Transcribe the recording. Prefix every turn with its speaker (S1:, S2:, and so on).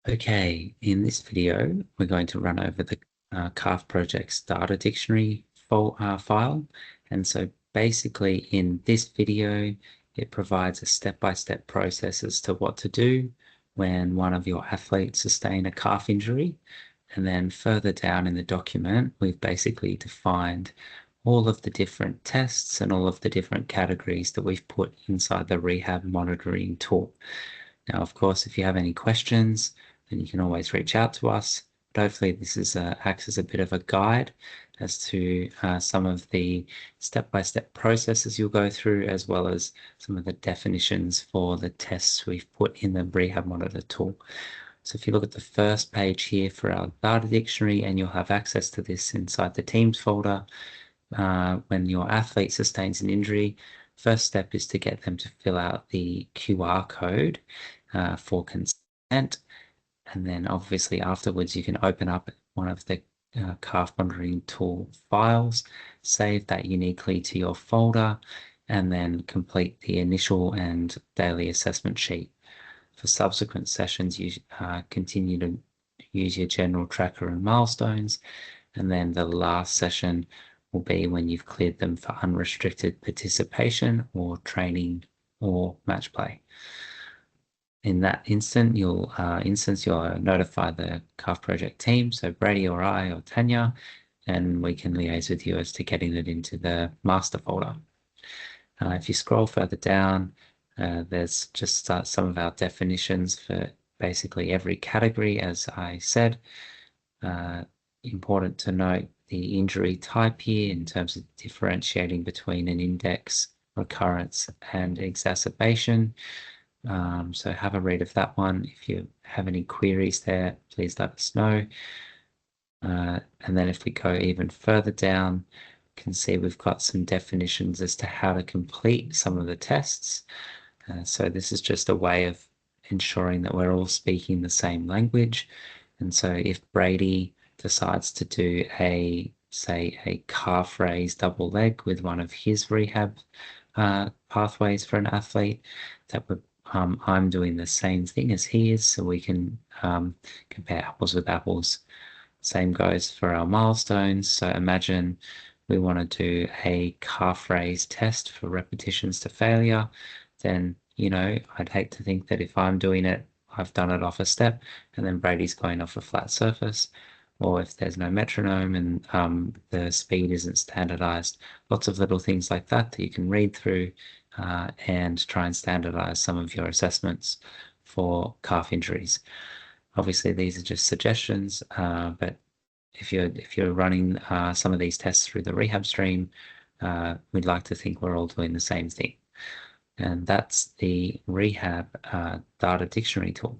S1: Okay, in this video, we're going to run over the Calf Project's data dictionary file. And so basically in this video, it provides a step-by-step process as to what to do when one of your athletes sustain a calf injury. And then further down in the document, we've basically defined all of the different tests and all of the different categories that we've put inside the rehab monitoring tool. Now, of course, if you have any questions, then you can always reach out to us. But hopefully this acts as a bit of a guide as to some of the step-by-step processes you'll go through, as well as some of the definitions for the tests we've put in the Rehab Monitor tool. So if you look at the first page here for our data dictionary, and you'll have access to this inside the Teams folder, when your athlete sustains an injury, first step is to get them to fill out the QR code for consent. And then obviously afterwards, you can open up one of the calf monitoring tool files, save that uniquely to your folder, and then complete the initial and daily assessment sheet. For subsequent sessions, you continue to use your general tracker and milestones. And then the last session will be when you've cleared them for unrestricted participation or training or match play. In that instant, you'll notify the Calf Project team, so Brady or I or Tanya, and we can liaise with you as to getting it into the master folder. If you scroll further down, there's just some of our definitions for basically every category, as I said. Important to note the injury type here in terms of differentiating between an index, recurrence, and exacerbation. So have a read of that one. If you have any queries there, please let us know. And then if we go even further down, you can see we've got some definitions as to how to complete some of the tests. So this is just a way of ensuring that we're all speaking the same language. And so if Brady decides to do say a calf raise double leg with one of his rehab pathways for an athlete, that would I'm doing the same thing as he is, so we can compare apples with apples. Same goes for our milestones. So imagine we want to do a calf raise test for repetitions to failure, then, I'd hate to think that if I'm doing it, I've done it off a step and then Brady's going off a flat surface, or if there's no metronome and the speed isn't standardized. Lots of little things like that you can read through and try and standardize some of your assessments for calf injuries. Obviously, these are just suggestions, but if you're running some of these tests through the rehab stream, we'd like to think we're all doing the same thing. And that's the rehab data dictionary tool.